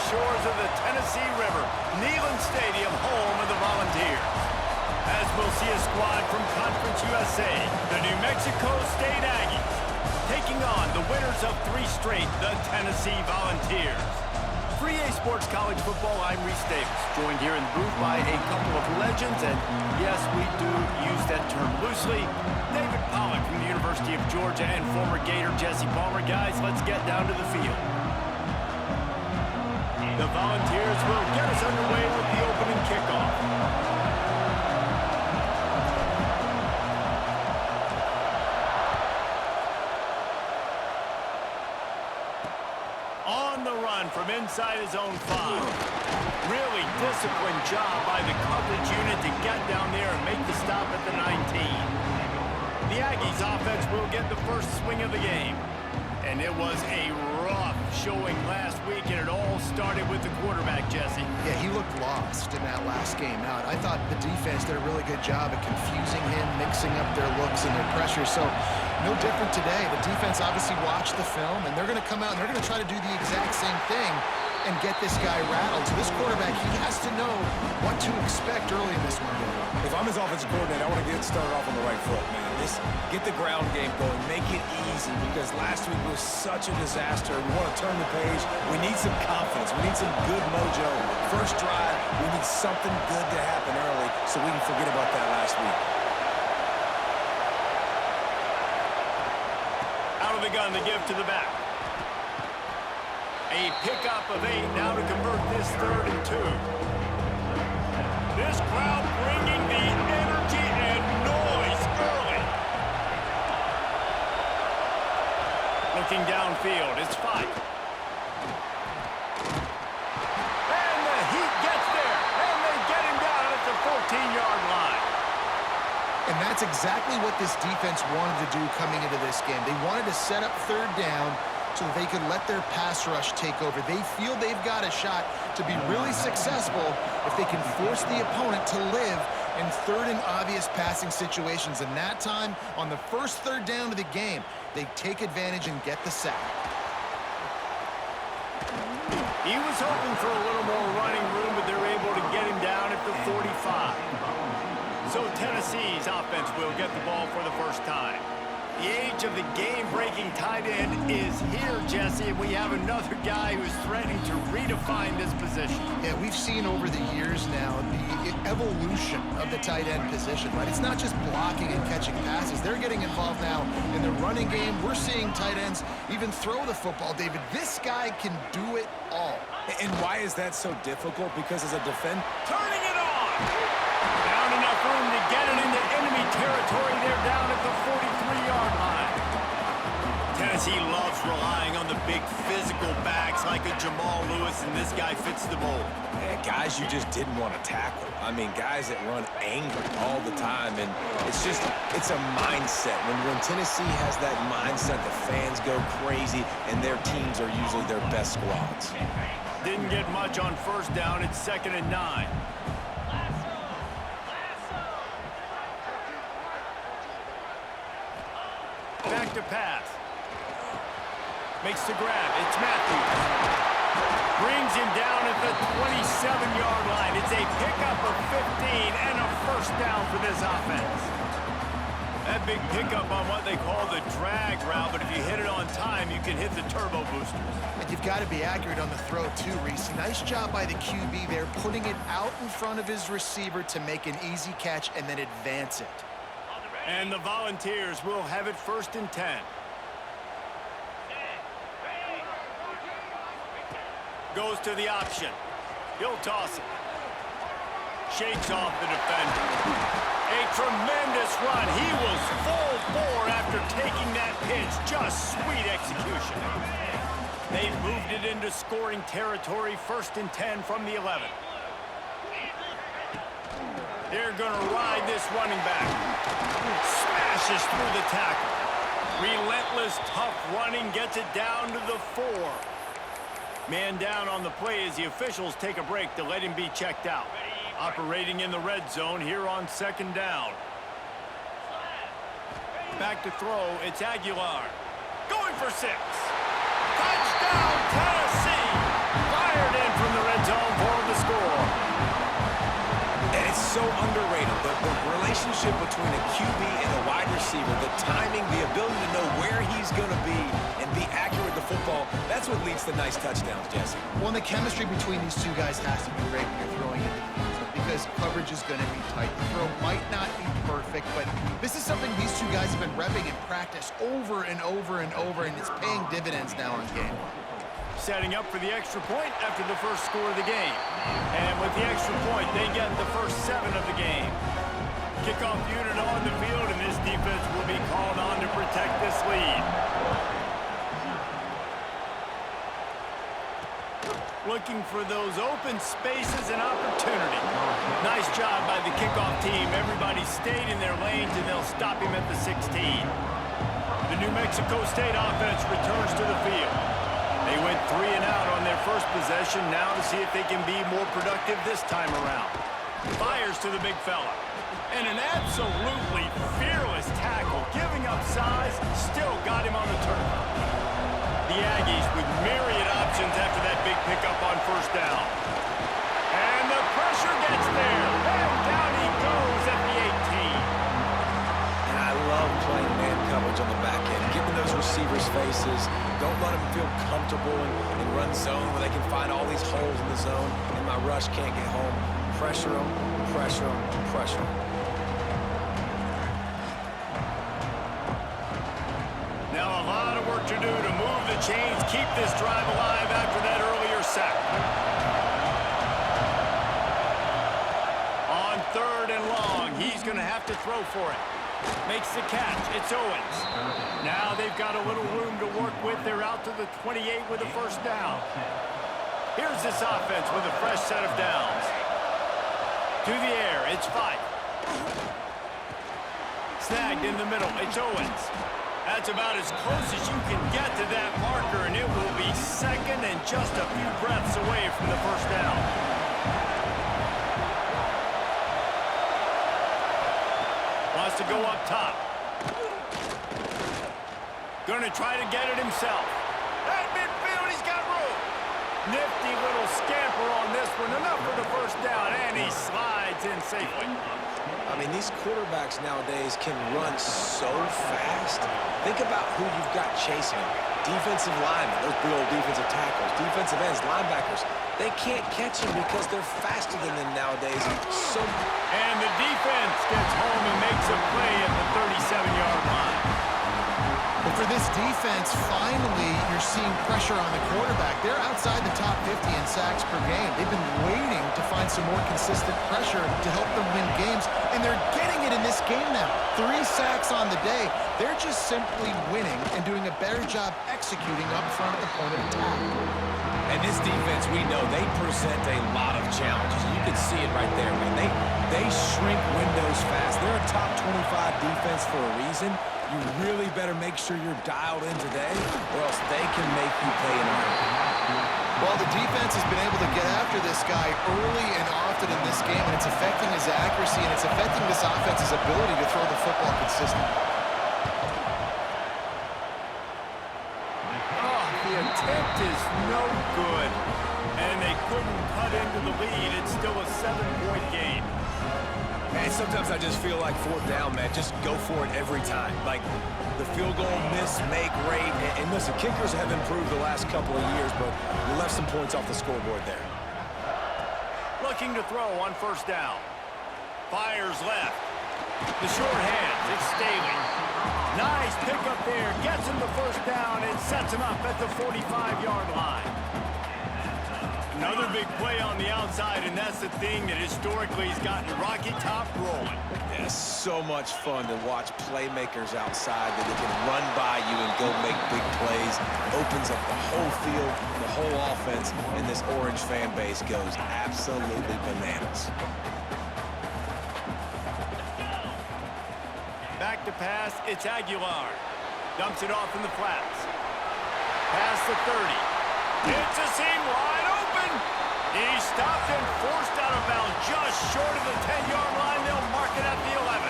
shores of the Tennessee River, Neyland Stadium, home of the Volunteers. As we'll see a squad from Conference USA, the New Mexico State Aggies, taking on the winners of 3 straight, the Tennessee Volunteers. For EA Sports College Football, I'm Reese Davis, joined here in the booth by a couple of legends, and yes, we do use that term loosely. David Pollack from the University of Georgia and former Gator Jesse Palmer. Guys, let's get down to the field. The Volunteers will get us underway with the opening kickoff. On the run from inside his own 5. Really disciplined job by the coverage unit to get down there and make the stop at the 19. The Aggies offense will get the first swing of the game. And it was a rough showing last week, and it all started with the quarterback, Jesse. Yeah, he looked lost in that last game out. I thought the defense did a really good job of confusing him, mixing up their looks and their pressure. So no different today. The defense obviously watched the film, and they're going to come out and they're going to try to do the exact same thing and get this guy rattled. So this quarterback, he has to know what to expect early in this one. If I'm his offensive coordinator, I want to get started off on the right foot, man. Just get the ground game going, make it easy, because last week was such a disaster. We want to turn the page. We need some confidence. We need some good mojo. First drive, we need something good to happen early so we can forget about that last week. Out of the gun, the give to the back. A pickup of 8 now to convert this 3rd and 2. This crowd bringing the energy and noise early. Looking downfield, it's 5. And the Heat gets there, and they get him down at the 14-yard line. And that's exactly what this defense wanted to do coming into this game. They wanted to set up 3rd down so that they could let their pass rush take over. They feel they've got a shot to be really successful if they can force the opponent to live in 3rd and obvious passing situations. And that time, on the first 3rd down of the game, they take advantage and get the sack. He was hoping for a little more running room, but they're able to get him down at the 45. So Tennessee's offense will get the ball for the first time. The age of the game-breaking tight end is here, Jesse, and we have another guy who's threatening to redefine this position. Yeah, we've seen over the years now the evolution of the tight end position, right? It's not just blocking and catching passes. They're getting involved now in the running game. We're seeing tight ends even throw the football, David. This guy can do it all. And why is that so difficult? Because as a defender... Turning it on! Found enough room to get it into enemy territory. They're down at the 43-yard line. Tennessee loves relying on the big physical backs like a Jamal Lewis, and this guy fits the mold. Yeah, guys you just didn't want to tackle. I mean, guys that run angry all the time, and it's a mindset. When Tennessee has that mindset, the fans go crazy, and their teams are usually their best squads. Didn't get much on 1st down. It's 2nd and 9. Back to pass. Makes the grab. It's Matthews. Brings him down at the 27-yard line. It's a pickup of 15 and a 1st down for this offense. That big pickup on what they call the drag route, but if you hit it on time, you can hit the turbo boosters. And you've got to be accurate on the throw too, Reese. Nice job by the QB there, putting it out in front of his receiver to make an easy catch and then advance it. And the Volunteers will have it 1st and 10. Goes to the option. He'll toss it. Shakes off the defender. A tremendous run. He was full bore after taking that pitch. Just sweet execution. They've moved it into scoring territory. 1st and 10 from the 11. They're going to ride this running back. Smashes through the tackle. Relentless, tough running gets it down to the 4. Man down on the play as the officials take a break to let him be checked out. Operating in the red zone here on 2nd down. Back to throw, it's Aguilar. Going for 6. Touchdown, Tennessee! Fired in for zone for the score. And it's so underrated, the relationship between a QB and a wide receiver, the timing, the ability to know where he's going to be and be accurate with the football, that's what leads to nice touchdowns, Jesse. Well, and the chemistry between these two guys has to be great when you're throwing into the end zone because coverage is going to be tight. The throw might not be perfect, but this is something these two guys have been repping in practice over and over and over, and it's paying dividends now in game. Setting up for the extra point after the first score of the game. And with the extra point, they get the first 7 of the game. Kickoff unit on the field, and this defense will be called on to protect this lead. Looking for those open spaces and opportunity. Nice job by the kickoff team. Everybody stayed in their lanes, and they'll stop him at the 16. The New Mexico State offense returns to the field. They went 3 and out on their first possession, now to see if they can be more productive this time around. Fires to the big fella. And an absolutely fearless tackle, giving up size, still got him on the turf. The Aggies with myriad options after that big pickup on first down. And the pressure gets there, and down he goes at the 18. And I love playing man coverage on the back end, giving those receivers faces. Don't let them feel comfortable in run zone where they can find all these holes in the zone and my rush can't get home. Pressure them, pressure them, pressure them. Now a lot of work to do to move the chains, keep this drive alive after that earlier sack. On 3rd and long, he's going to have to throw for it. Makes the catch. It's Owens. Now they've got a little room to work with. They're out to the 28 with a first down. Here's this offense with a fresh set of downs. To the air. It's Fife. Snagged in the middle. It's Owens. That's about as close as you can get to that marker, and it will be 2nd and just a few breaths away from the first down. Wants to go up top. Gonna try to get it himself. At midfield, he's got room. Nifty little scamper on this one. Enough for the first down, and he slides in safely. I mean, these quarterbacks nowadays can run so fast. Think about who you've got chasing them. Defensive linemen, those big old defensive tackles, defensive ends, linebackers. They can't catch him because they're faster than them nowadays. And the defense gets home and makes a play at the 37-yard line. But for this defense, finally, you're seeing pressure on the quarterback. They're outside the top 50 in sacks per game. They've been waiting to find some more consistent pressure to help them win games, and they're getting it in this game now. 3 sacks on the day. They're just simply winning and doing a better job executing up front at the point of attack. And this defense, we know, they present a lot of challenges. You can see it right there, man. They shrink windows fast. They're a top 25 defense for a reason. You really better make sure you're dialed in today, or else they can make you pay in a hurry. Well, the defense has been able to get after this guy early and often in this game, and it's affecting his accuracy, and it's affecting this offense's ability to throw the football consistently. The attempt is no good, and they couldn't cut into the lead. It's still a 7-point game. Man, sometimes I just feel like 4th down, man. Just go for it every time. Like the field goal miss, make rate. And listen, kickers have improved the last couple of years, but you left some points off the scoreboard there. Looking to throw on first down. Fires left. The short hands. It's Staley. Nice pickup there. Gets him the first down and sets him up at the 45-yard line. Another big play on the outside, and that's the thing that historically has gotten Rocky Top rolling. Yeah, so much fun to watch playmakers outside that they can run by you and go make big plays. Opens up the whole field, the whole offense, and this Orange fan base goes absolutely bananas. Back to pass, it's Aguilar. Dumps it off in the flats. Pass the 30. It's a seam wide open. He's stopped and forced out of bounds just short of the 10-yard line. They'll mark it at the 11.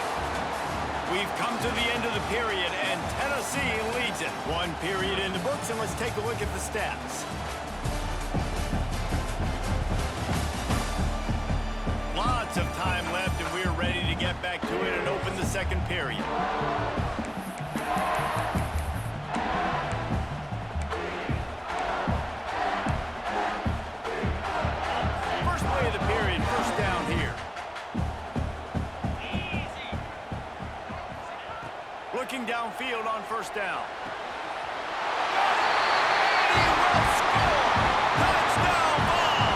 We've come to the end of the period, and Tennessee leads it. 1 period in the books, and let's take a look at the stats. Looking downfield on first down. And he will score! Touchdown ball!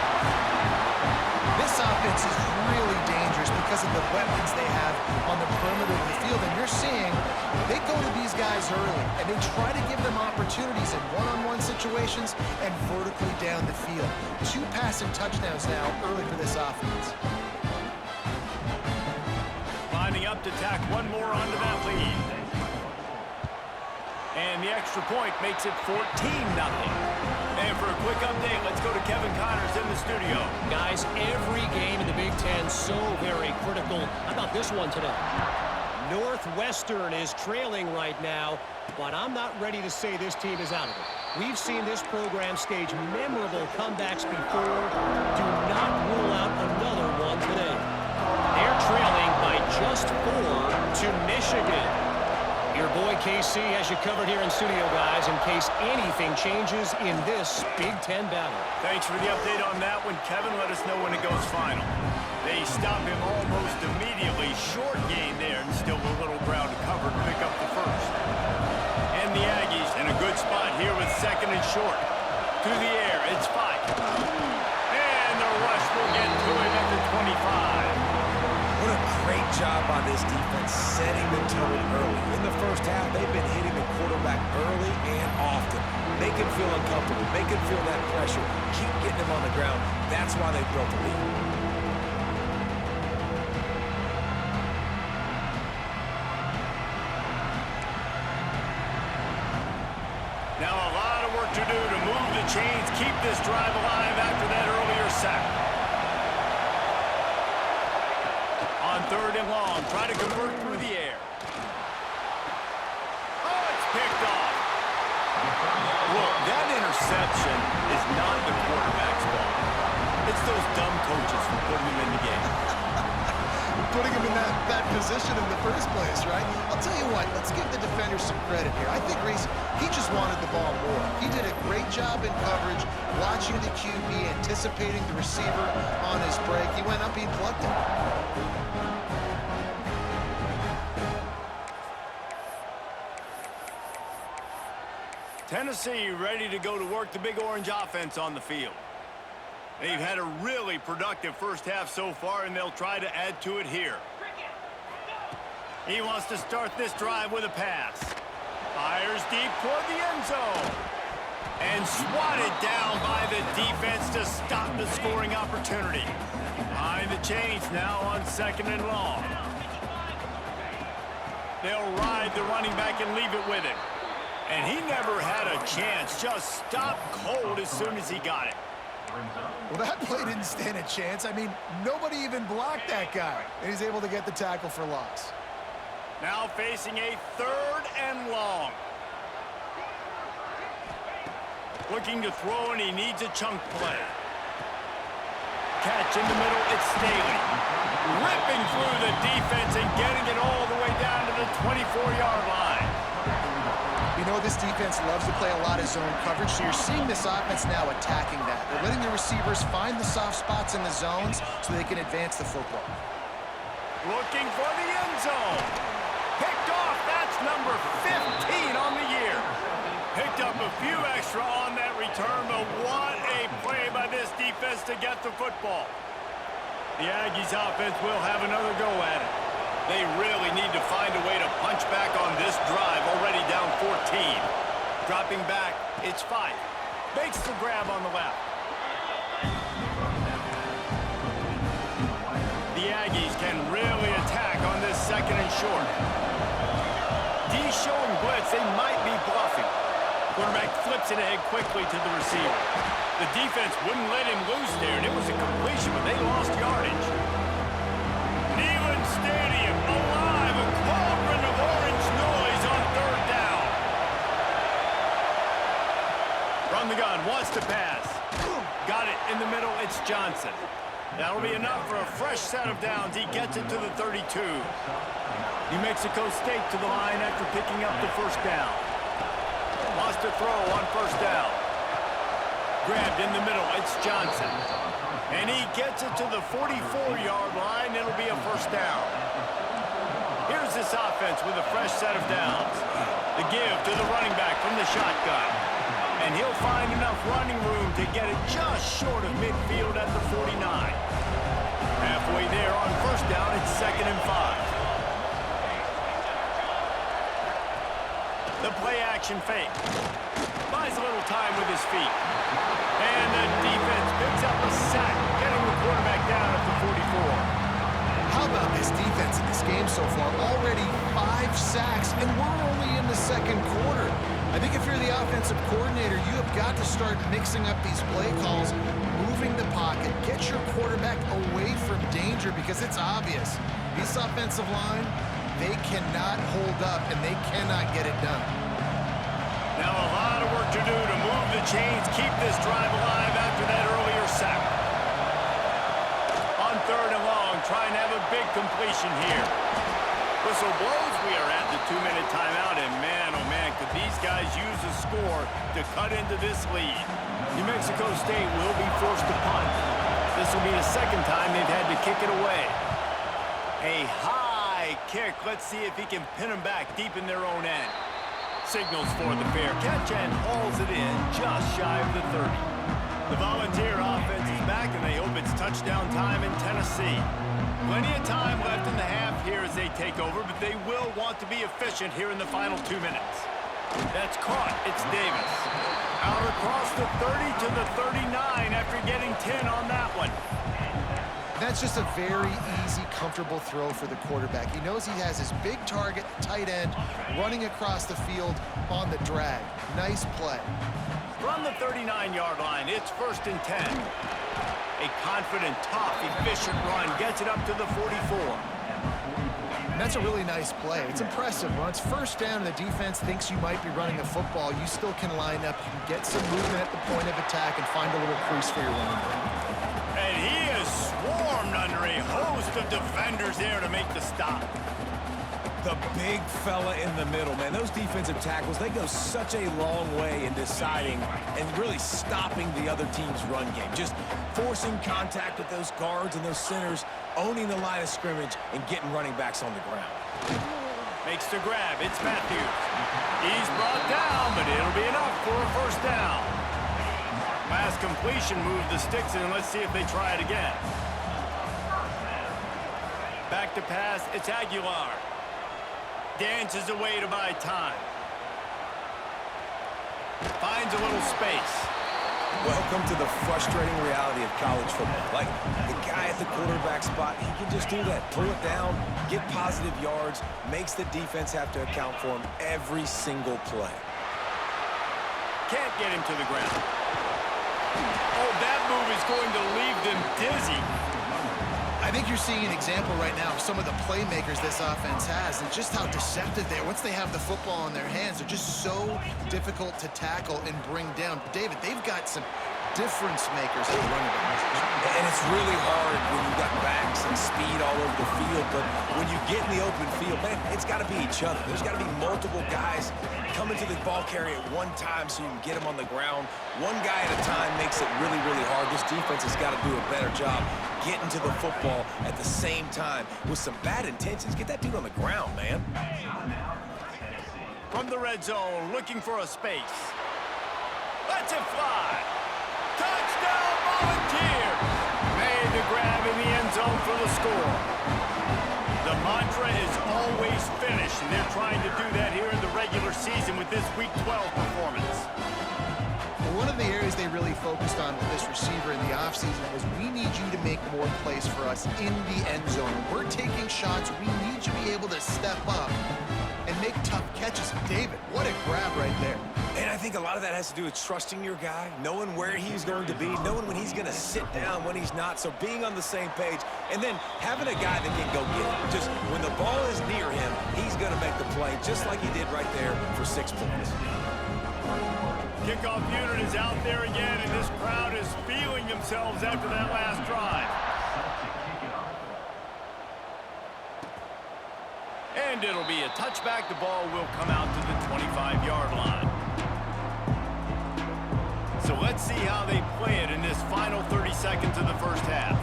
This offense is really dangerous because of the weapons they have on the perimeter of the field. And you're seeing they go to these guys early, and they try to give them opportunities in one-on-one situations and vertically down the field. 2 passing touchdowns now early for this offense. Lining up to tack one more onto that lead. And the extra point makes it 14-0. And for a quick update, let's go to Kevin Connors in the studio. Guys, every game in the Big Ten so very critical. How about this one today? Northwestern is trailing right now, but I'm not ready to say this team is out of it. We've seen this program stage memorable comebacks before. Do not rule out another one today. They're trailing by just 4 to Michigan. Your boy KC has you covered here in studio, guys, in case anything changes in this Big Ten battle. Thanks for the update on that one, Kevin. Let us know when it goes final. They stop him almost immediately. Short gain there, and still a little ground to cover to pick up the first. And the Aggies in a good spot here with second and short. To the air, it's 5. And the rush will get to him at the 25. What a great job by this defense setting the tone early. In the first half, they've been hitting the quarterback early and often. Make him feel uncomfortable. Make him feel that pressure. Keep getting him on the ground. That's why they built the lead. Now a lot of work to do to move the chains, keep this drive alive after that earlier sack. On third and long, try to convert through the air. Oh, it's picked off. Look, that interception is not the quarterback's fault. It's those dumb coaches for putting him in the game. Putting him in that position in the first place, right? I'll tell you what, let's give the defender some credit here. I think Reese, he just wanted the ball more. He did a great job in coverage, watching the QB, anticipating the receiver on his break. He went up, he plucked it. Tennessee ready to go to work the Big Orange offense on the field. They've had a really productive first half so far, and they'll try to add to it here. He wants to start this drive with a pass. Fires deep toward the end zone. And swatted down by the defense to stop the scoring opportunity. Behind the chains now on second and long. They'll ride the running back and leave it with him. And he never had a chance. Just stopped cold as soon as he got it. Well, that play didn't stand a chance. I mean, nobody even blocked that guy. And he's able to get the tackle for loss. Now facing a third and long. Looking to throw, and he needs a chunk play. Catch in the middle, it's Staley. Ripping through the defense and getting it all the way down to the 24-yard line. You know, this defense loves to play a lot of zone coverage, so you're seeing this offense now attacking that. They're letting the receivers find the soft spots in the zones so they can advance the football. Looking for the end zone. Picked off. That's number 15 on the year. Picked up a few extra on that return, but what a play by this defense to get the football. The Aggies offense will have another go at it. They really need to find a way to punch back on this drive, already down 14. Dropping back, it's 5. Makes the grab on the left. The Aggies can really attack on this second and short. D showing blitz, they might be bluffing. Quarterback flips it ahead quickly to the receiver. The defense wouldn't let him loose there, and it was a completion, but they lost yardage. Neyland Stadium alive, a cauldron of orange noise on third down. From the gun, wants to pass. Got it in the middle, it's Johnson. That'll be enough for a fresh set of downs. He gets it to the 32. New Mexico State to the line after picking up the first down. Wants to throw on first down. Grabbed in the middle, it's Johnson. And he gets it to the 44-yard line. It'll be a first down. Here's the this offense with a fresh set of downs. The give to the running back from the shotgun. And he'll find enough running room to get it just short of midfield at the 49. Halfway there on first down, it's 2nd and 5. The play action fake. Buys a little time with his feet. And the defense picks up a sack, getting the quarterback down at the 44. How about this defense in this game so far? Already 5 sacks, and we're only in the 2nd quarter. I think if you're the offensive coordinator, you have got to start mixing up these play calls, moving the pocket, get your quarterback away from danger, because it's obvious. This offensive line, they cannot hold up, and they cannot get it done. Now a lot of work to do to move the chains, keep this drive alive after that earlier sack. On 3rd and long, trying to have a big completion here. Whistle blows, we are at the 2-minute timeout, and man, oh man, could these guys use a score to cut into this lead. New Mexico State will be forced to punt. This will be the 2nd time they've had to kick it away. A high kick. Let's see if he can pin them back deep in their own end. Signals for the fair catch and hauls it in just shy of the 30. The Volunteer offense is back, and they hope it's touchdown time in Tennessee. Plenty of time left in the half here as they take over, but they will want to be efficient here in the final 2 minutes. That's caught. It's Davis. Out across the 30 to the 39 after getting 10 on that one. That's just a very easy, comfortable throw for the quarterback. He knows he has his big target, tight end, running across the field on the drag. Nice play. From the 39-yard line, it's 1st and 10. A confident, tough, efficient run gets it up to the 44. That's a really nice play. It's impressive. When it's 1st down and the defense thinks you might be running the football, you still can line up. You can get some movement at the point of attack and find a little crease for your running back. And he is swarmed under a host of defenders there to make the stop. The big fella in the middle, man. Those defensive tackles, they go such a long way in deciding and really stopping the other team's run game. Just forcing contact with those guards and those centers, owning the line of scrimmage, and getting running backs on the ground. Makes the grab. It's Matthews. He's brought down, but it'll be enough for a 1st down. Last completion moved the sticks in. Let's see if they try it again. Back to pass. It's Aguilar. Dances away to buy time. Finds a little space. Welcome to the frustrating reality of college football. Like, the guy at the quarterback spot, he can just do that. Pull it down, get positive yards, makes the defense have to account for him every single play. Can't get him to the ground. Oh, that move is going to leave them dizzy. I think you're seeing an example right now of some of the playmakers this offense has and just how deceptive they are. Once they have the football in their hands, they're just so difficult to tackle and bring down. David, they've got some difference makers at running back. And it's really hard when you've got backs and speed all over the field, but when you get in the open field, man, it's got to be each other. There's got to be multiple guys coming to the ball carrier at one time so you can get them on the ground. One guy at a time makes it really, really hard. This defense has got to do a better job getting to the football at the same time with some bad intentions. Get that dude on the ground, man. From the red zone, looking for a space. Lets it fly. Touchdown, Volunteers! Made the grab in the end zone for the score. The mantra is always finish, and they're trying to do that here in the regular season with this Week 12 performance. One of the areas they really focused on with this receiver in the offseason was we need you to make more plays for us in the end zone. We're taking shots. We need you to be able to step up and make tough catches. David, what a grab right there. And I think a lot of that has to do with trusting your guy, knowing where he's going to be, knowing when he's going to sit down, when he's not, so being on the same page, and then having a guy that can go get it. Just when the ball is near him, he's going to make the play, just like he did right there for 6 points. Kickoff unit is out there again, and this crowd is feeling themselves after that last drive. And it'll be a touchback. The ball will come out to the 25-yard line. So let's see how they play it in this final 30 seconds of the first half.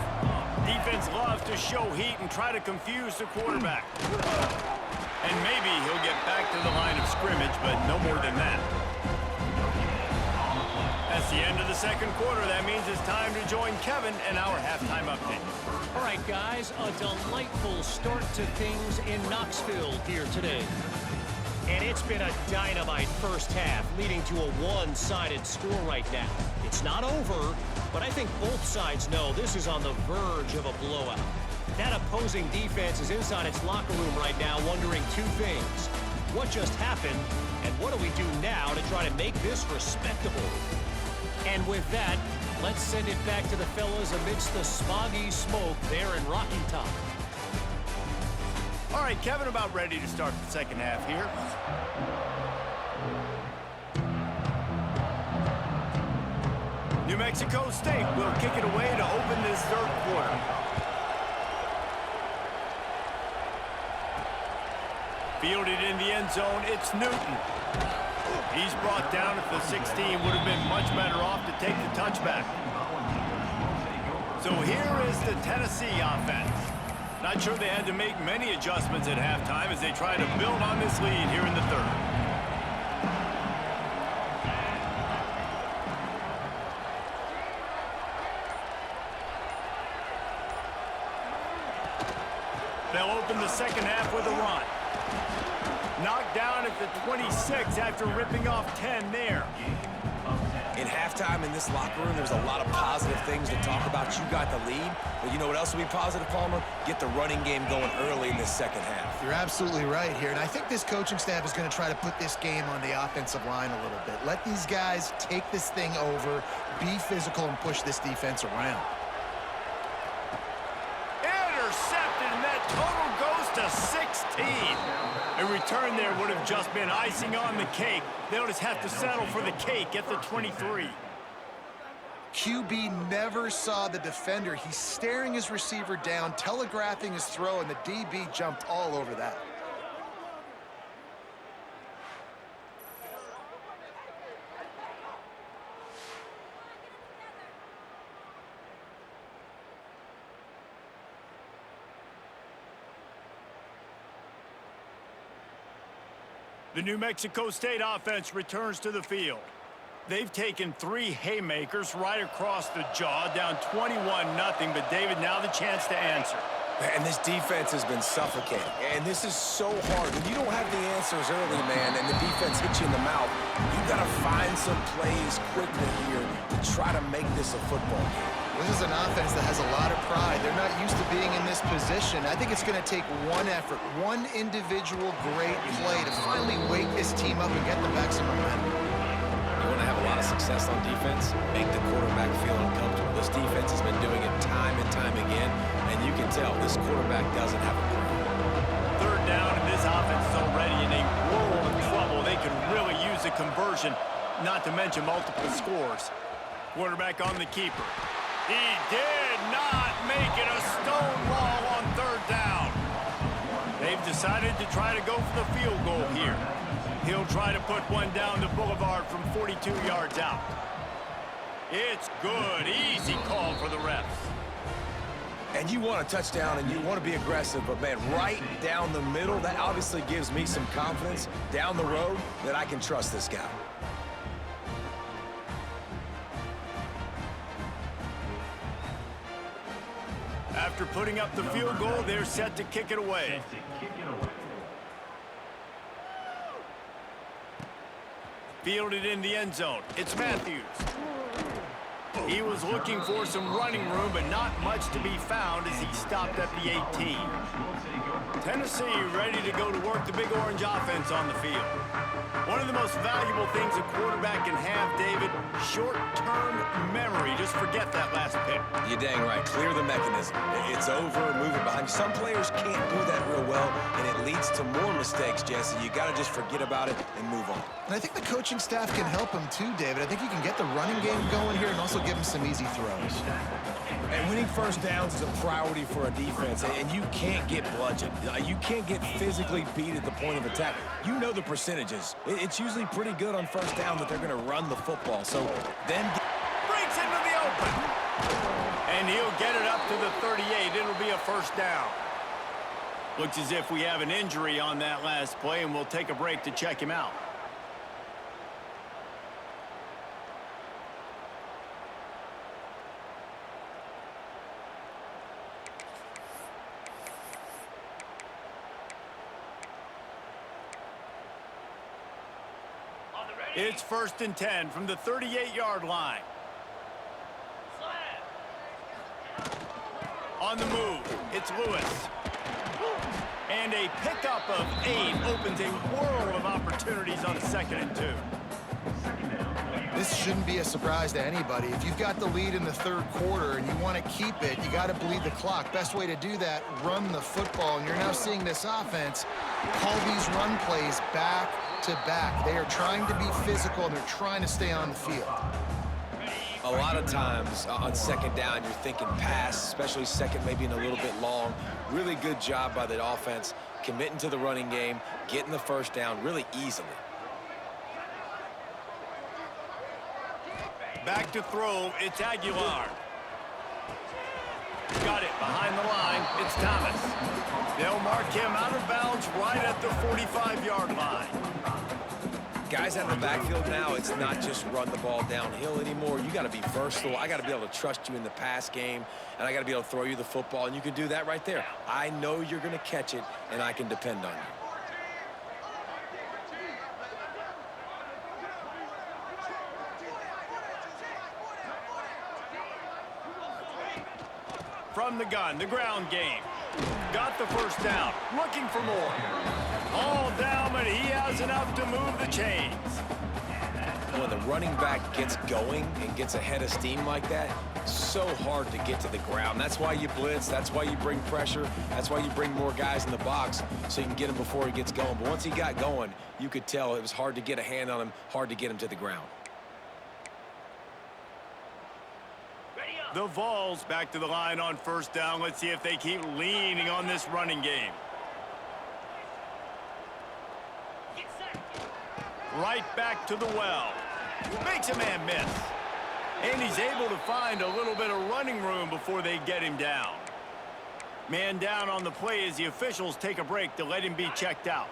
Defense loves to show heat and try to confuse the quarterback. damage, but no more than that. That's the end of the second quarter. That means it's time to join Kevin in our halftime update. All right, guys, a delightful start to things in Knoxville here today. And it's been a dynamite first half, leading to a one-sided score right now. It's not over, but I think both sides know this is on the verge of a blowout. That opposing defense is inside its locker room right now wondering two things. What just happened, and what do we do now to try to make this respectable? And with that, let's send it back to the fellas amidst the smoggy smoke there in Rocky Top. All right, Kevin, about ready to start the second half here. New Mexico State will kick it away to open this third quarter. Fielded in the end zone, it's Newton. He's brought down at the 16. Would have been much better off to take the touchback. So here is the Tennessee offense. Not sure they had to make many adjustments at halftime as they try to build on this lead here in the third. They'll open the second half with a run. Knocked down at the 26 after ripping off 10 there. In halftime in this locker room, there's a lot of positive things to talk about. You got the lead, but you know what else will be positive, Palmer? Get the running game going early in this second half. You're absolutely right here, and I think this coaching staff is going to try to put this game on the offensive line a little bit. Let these guys take this thing over, be physical, and push this defense around. Intercepted, and that total goes to 16. A return there would have just been icing on the cake. They'll just have to settle for the cake at the 23. QB never saw the defender. He's staring his receiver down, telegraphing his throw, and the DB jumped all over that. The New Mexico State offense returns to the field. They've taken 3 haymakers right across the jaw, down 21-0, but David, now the chance to answer. And this defense has been suffocating. And this is so hard. When you don't have the answers early, man, and the defense hits you in the mouth, you got to find some plays quickly here to try to make this a football game. This is an offense that has a lot of pride. They're not used to being in this position. I think it's going to take one effort, one individual great play to finally wake this team up and get them back some momentum. You want to have a lot of success on defense, make the quarterback feel uncomfortable. This defense has been doing it time and time again, and you can tell this quarterback doesn't have a plan. Third down, and this offense is already in a world of trouble. They could really use a conversion, not to mention multiple scores. Quarterback on the keeper. He did not make it a stone wall on third down. They've decided to try to go for the field goal here. He'll try to put one down the boulevard from 42 yards out. It's good. Easy call for the refs. And you want a touchdown and you want to be aggressive, but man, right down the middle, that obviously gives me some confidence down the road that I can trust this guy. After putting up the field goal, they're set to kick it away. Fielded in the end zone. It's Matthews. He was looking for some running room, but not much to be found as he stopped at the 18. Tennessee ready to go to work the Big Orange offense on the field. One of the most valuable things a quarterback can have, David, short-term memory. Just forget that last pick. You're dang right. Clear the mechanism. It's over, move it behind you. Some players can't do that real well, and it leads to more mistakes, Jesse. You got to just forget about it and move on. And I think the coaching staff can help him too, David. I think you can get the running game going here and also give him some easy throws. And winning first downs is a priority for a defense, and you can't get bludgeoned. You can't get physically beat at the point of attack. You know the percentages. It's usually pretty good on first down that they're going to run the football. So then breaks into the open. And he'll get it up to the 38. It'll be a first down. Looks as if we have an injury on that last play, and we'll take a break to check him out. It's 1st and 10 from the 38-yard line. On the move, it's Lewis. And a pickup of 8 opens a world of opportunities on 2nd and 2. This shouldn't be a surprise to anybody. If you've got the lead in the 3rd quarter and you want to keep it, you got to bleed the clock. Best way to do that, run the football. And you're now seeing this offense call these run plays back to back. They are trying to be physical, and they're trying to stay on the field. A lot of times on 2nd down, you're thinking pass, especially 2nd, maybe in a little bit long. Really good job by the offense, committing to the running game, getting the 1st down really easily. Back to throw, it's Aguilar. Got it behind the line, it's Thomas. They'll mark him out of bounds right at the 45-yard line. Guys out in the backfield now, it's not just run the ball downhill anymore. You got to be versatile. I got to be able to trust you in the pass game, and I got to be able to throw you the football, and you can do that right there. I know you're going to catch it, and I can depend on you. From the gun, the ground game. Got the 1st down, looking for more. All down, but he has enough to move the chains. When the running back gets going and gets ahead of steam like that, so hard to get to the ground. That's why you blitz. That's why you bring pressure. That's why you bring more guys in the box so you can get him before he gets going. But once he got going, you could tell it was hard to get a hand on him, hard to get him to the ground. The Vols back to the line on 1st down. Let's see if they keep leaning on this running game. Right back to the well. Makes a man miss. And he's able to find a little bit of running room before they get him down. Man down on the play as the officials take a break to let him be checked out.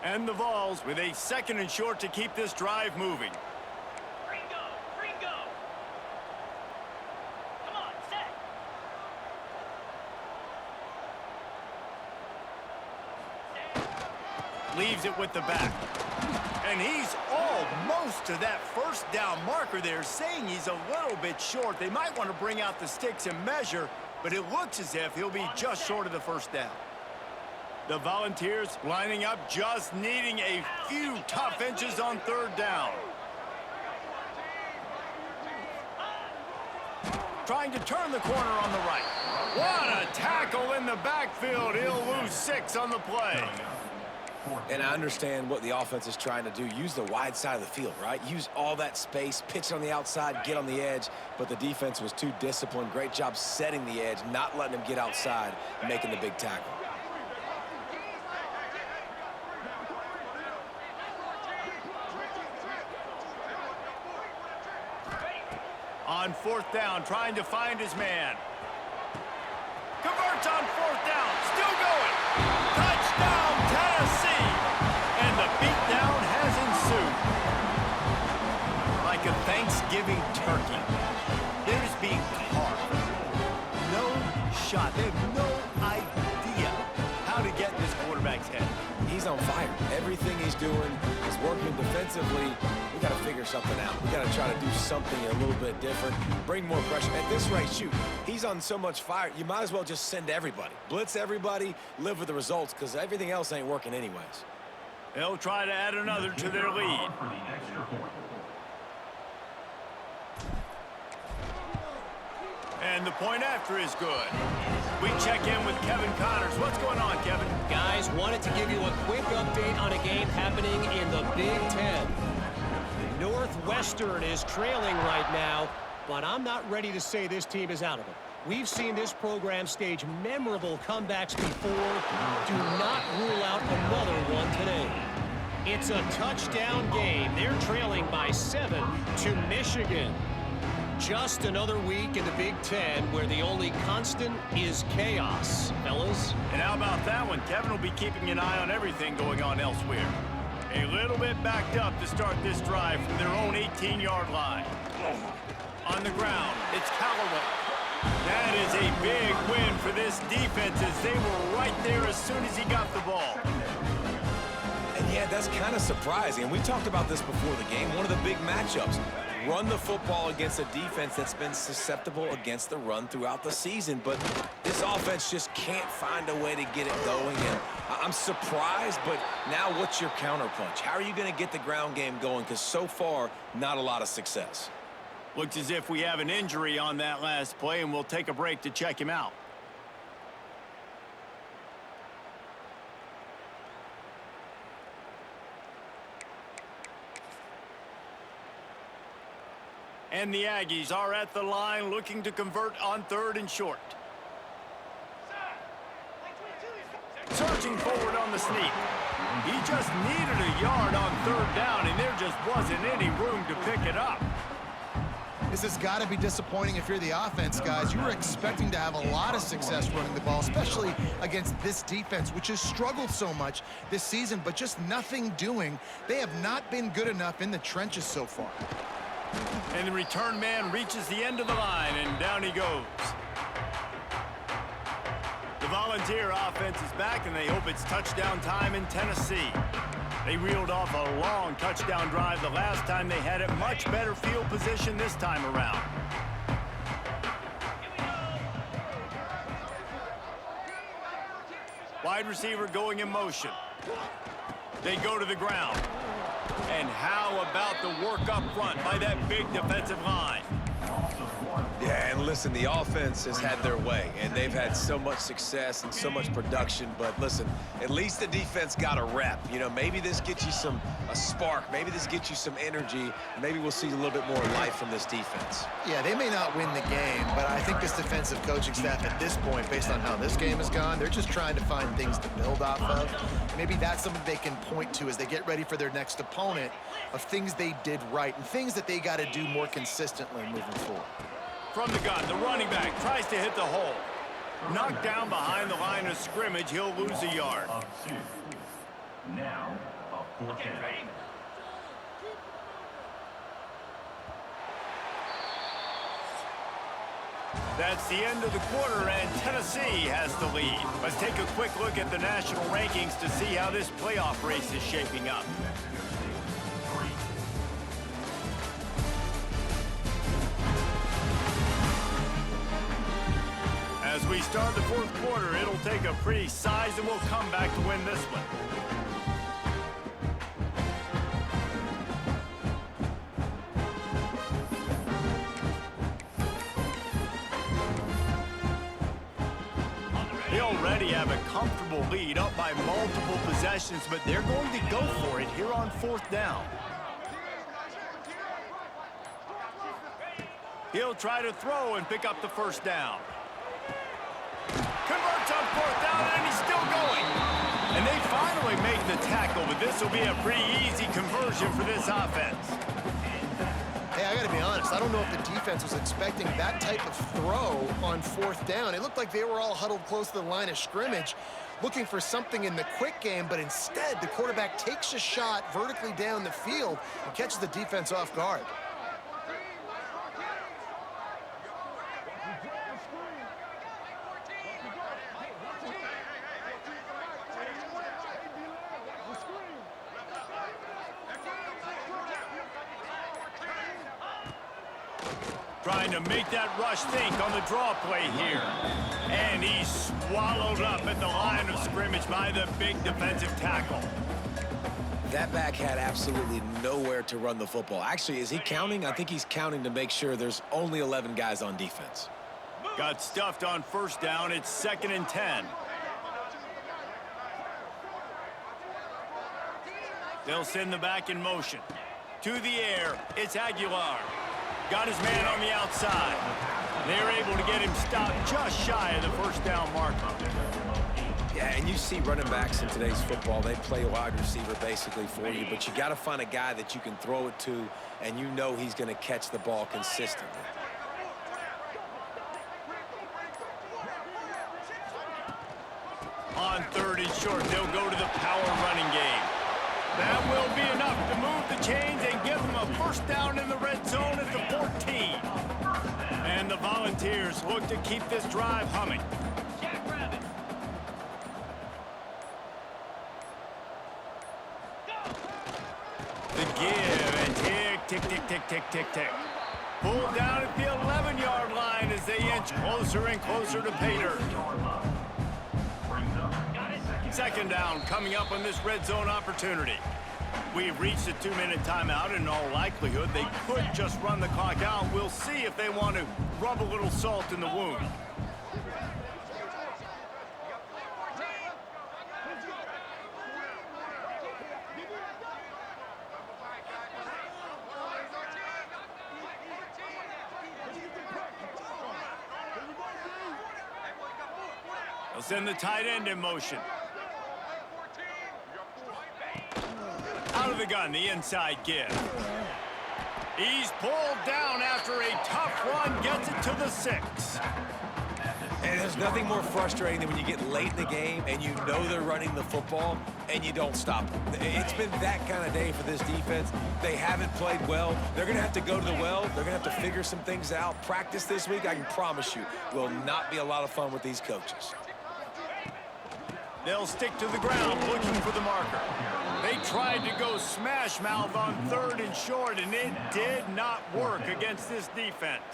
And the Vols with a 2nd and short to keep this drive moving. Leaves it with the back. And he's almost to that 1st down marker there, saying he's a little bit short. They might want to bring out the sticks and measure, but it looks as if he'll be just short of the 1st down. The Volunteers lining up, just needing a few tough inches on 3rd down. Trying to turn the corner on the right. What a tackle in the backfield. He'll lose 6 on the play. And I understand what the offense is trying to do. Use the wide side of the field, right? Use all that space, pitch on the outside, get on the edge. But the defense was too disciplined. Great job setting the edge, not letting him get outside, making the big tackle. On 4th down, trying to find his man. Converts on 4th down, still going. Touchdown, Tennessee! And the beatdown has ensued. Like a Thanksgiving turkey, they're just being carved. No shot. They have no idea how to get in this quarterback's head. He's on fire. Everything he's doing is working defensively. We got to figure something out. We got to try to do something a little bit different. Bring more pressure. At this rate, shoot, he's on so much fire, you might as well just send everybody. Blitz everybody, live with the results, because everything else ain't working anyways. They'll try to add another to their lead. And the point after is good. We check in with Kevin Connors. What's going on, Kevin? Guys, wanted to give you a quick update on a game happening in the Big Ten. Northwestern is trailing right now, but I'm not ready to say this team is out of it. We've seen this program stage memorable comebacks before. Do not rule out another one today. It's a touchdown game. They're trailing by 7 to Michigan. Just another week in the Big Ten where the only constant is chaos, fellas. And how about that one? Kevin will be keeping an eye on everything going on elsewhere. A little bit backed up to start this drive from their own 18-yard line. On the ground, it's Callaway. That is a big win for this defense as they were right there as soon as he got the ball. And Yeah, that's kind of surprising. And we talked about this before the game. One of the big matchups. Run the football against a defense that's been susceptible against the run throughout the season. But this offense just can't find a way to get it going. And I'm surprised, but now what's your counterpunch? How are you going to get the ground game going? Because so far, not a lot of success. Looks as if we have an injury on that last play, and we'll take a break to check him out. And the Aggies are at the line looking to convert on 3rd and short. Surging forward on the sneak. He just needed a yard on 3rd down, and there just wasn't any room to pick it up. This has got to be disappointing if you're the offense, guys. You were expecting to have a lot of success running the ball, especially against this defense, which has struggled so much this season, but just nothing doing. They have not been good enough in the trenches so far. And the return man reaches the end of the line, and down he goes. The Volunteer offense is back, and they hope it's touchdown time in Tennessee. They reeled off a long touchdown drive the last time they had it. Much better field position this time around. Wide receiver going in motion. They go to the ground. And how about the work up front by that big defensive line? Yeah, and listen, the offense has had their way, and they've had so much success and so much production. But listen, at least the defense got a rep. You know, maybe this gets you a spark. Maybe this gets you some energy. Maybe we'll see a little bit more life from this defense. Yeah, they may not win the game, but I think this defensive coaching staff at this point, based on how this game has gone, they're just trying to find things to build off of. Maybe that's something they can point to as they get ready for their next opponent, of things they did right and things that they got to do more consistently moving forward. From the gun, the running back tries to hit the hole. Knocked down behind the line of scrimmage, he'll lose a yard. Now, a 4th down. That's the end of the quarter, and Tennessee has the lead. Let's take a quick look at the national rankings to see how this playoff race is shaping up. As we start the 4th quarter, it'll take a pretty sizable comeback to win this one. They already have a comfortable lead up by multiple possessions, but they're going to go for it here on 4th down. He'll try to throw and pick up the 1st down. Converts on 4th down, and he's still going. And they finally make the tackle, but this will be a pretty easy conversion for this offense. Hey, I got to be honest. I don't know if the defense was expecting that type of throw on 4th down. It looked like they were all huddled close to the line of scrimmage, looking for something in the quick game, but instead the quarterback takes a shot vertically down the field and catches the defense off guard. Trying to make that rush think on the draw play here. And he's swallowed up at the line of scrimmage by the big defensive tackle. That back had absolutely nowhere to run the football. Actually, is he counting? I think he's counting to make sure there's only 11 guys on defense. Got stuffed on 1st down. It's 2nd and 10. They'll send the back in motion. To the air, it's Aguilar. Got his man on the outside. They're able to get him stopped just shy of the 1st down marker. Yeah, and you see running backs in today's football, they play wide receiver basically for you, but you got to find a guy that you can throw it to, and you know he's going to catch the ball consistently. On 3rd and short, they'll go to the power running game. That will be enough to move the chains and give them a 1st down in the red zone at the 14. And the Volunteers look to keep this drive humming. tick, tick, tick, tick, tick, tick. Pulled down at the 11-yard line as they inch closer and closer to pay dirt. Second down coming up on this red zone opportunity. We've reached a 2-minute timeout. In all likelihood, they could just run the clock out. We'll see if they want to rub a little salt in the wound. They'll send the tight end in motion. Out of the gun, the inside give. He's pulled down after a tough run, gets it to the 6. And there's nothing more frustrating than when you get late in the game and you know they're running the football and you don't stop them. It's been that kind of day for this defense. They haven't played well. They're going to have to go to the well. They're going to have to figure some things out. Practice this week, I can promise you, will not be a lot of fun with these coaches. They'll stick to the ground looking for the marker. They tried to go smash mouth on 3rd and short, and it did not work against this defense.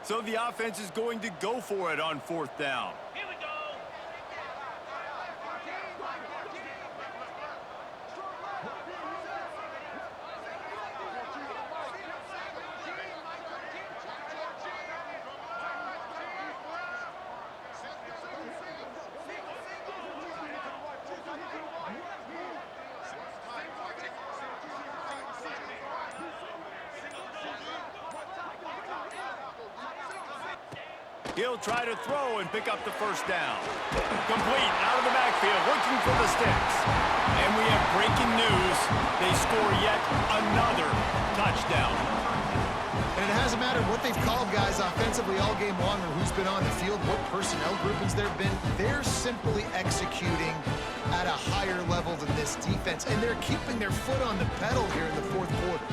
So the offense is going to go for it on 4th down. Here we go. He'll try to throw and pick up the first down. Complete out of the backfield, looking for the sticks. And we have breaking news. They score yet another touchdown. And it hasn't mattered what they've called guys offensively all game long or who's been on the field, what personnel groupings there have been. They're simply executing at a higher level than this defense, and they're keeping their foot on the pedal here in the 4th quarter.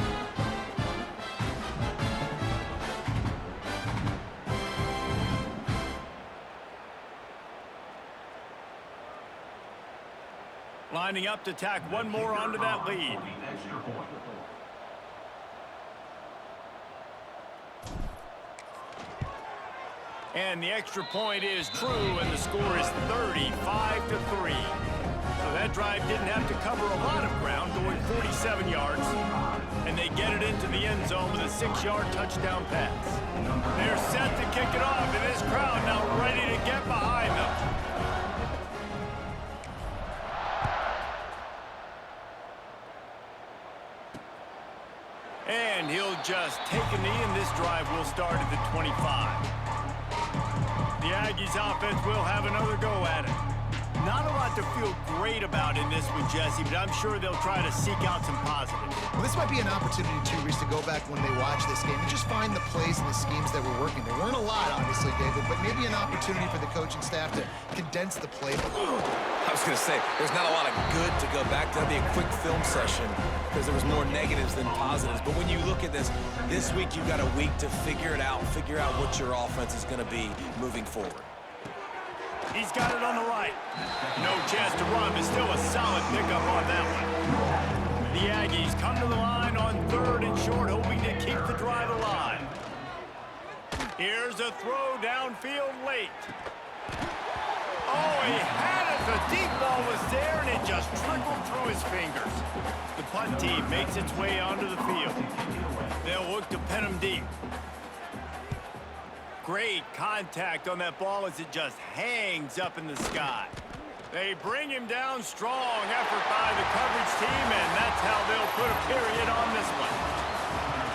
Lining up to tack one more onto that lead. And the extra point is true, and the score is 35-3. So that drive didn't have to cover a lot of ground, going 47 yards. And they get it into the end zone with a 6-yard touchdown pass. They're set to kick it off, and this crowd now ready to get behind them. And he'll just take a knee, and this drive will start at the 25. The Aggies offense will have another go at it. Not a lot to feel great about in this one, Jesse, but I'm sure they'll try to seek out some positives. Well, this might be an opportunity, too, Reese, to go back when they watch this game and just find the plays and the schemes that were working. There weren't a lot, obviously, David, but maybe an opportunity for the coaching staff to condense the playbook. I was going to say, there's not a lot of good to go back to. That'd be a quick film session because there was more negatives than positives. But when you look at this week you've got a week to figure it out, figure out what your offense is going to be moving forward. He's got it on the right. No chance to run, but still a solid pickup on that one. The Aggies come to the line on 3rd and short, hoping to keep the drive alive. Here's a throw downfield late. Oh, he had it. The deep ball was there, and it just trickled through his fingers. The punt team makes its way onto the field. They'll look to pen him deep. Great contact on that ball as it just hangs up in the sky. They bring him down strong. Effort by the coverage team, and that's how they'll put a period on this one.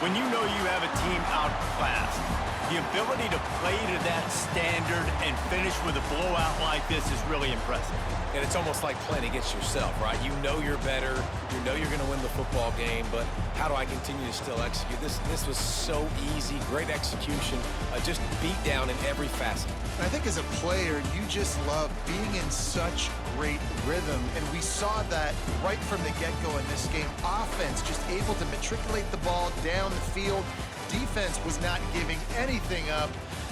When you know you have a team outclassed, the ability to play to that standard and finish with a blowout like this is really impressive. And it's almost like playing against yourself, right? You know you're better. You know you're going to win the football game, but how do I continue to still execute? This was so easy, great execution, just beat down in every facet. I think as a player, you just love being in such great rhythm, and we saw that right from the get-go in this game. Offense just able to matriculate the ball down the field. Defense was not giving anything up.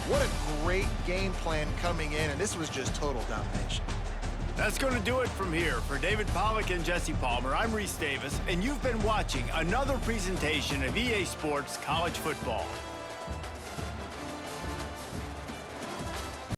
What a great game plan coming in, and this was just total domination. That's going to do it from here. For David Pollack and Jesse Palmer, I'm Reese Davis, and you've been watching another presentation of EA Sports College Football.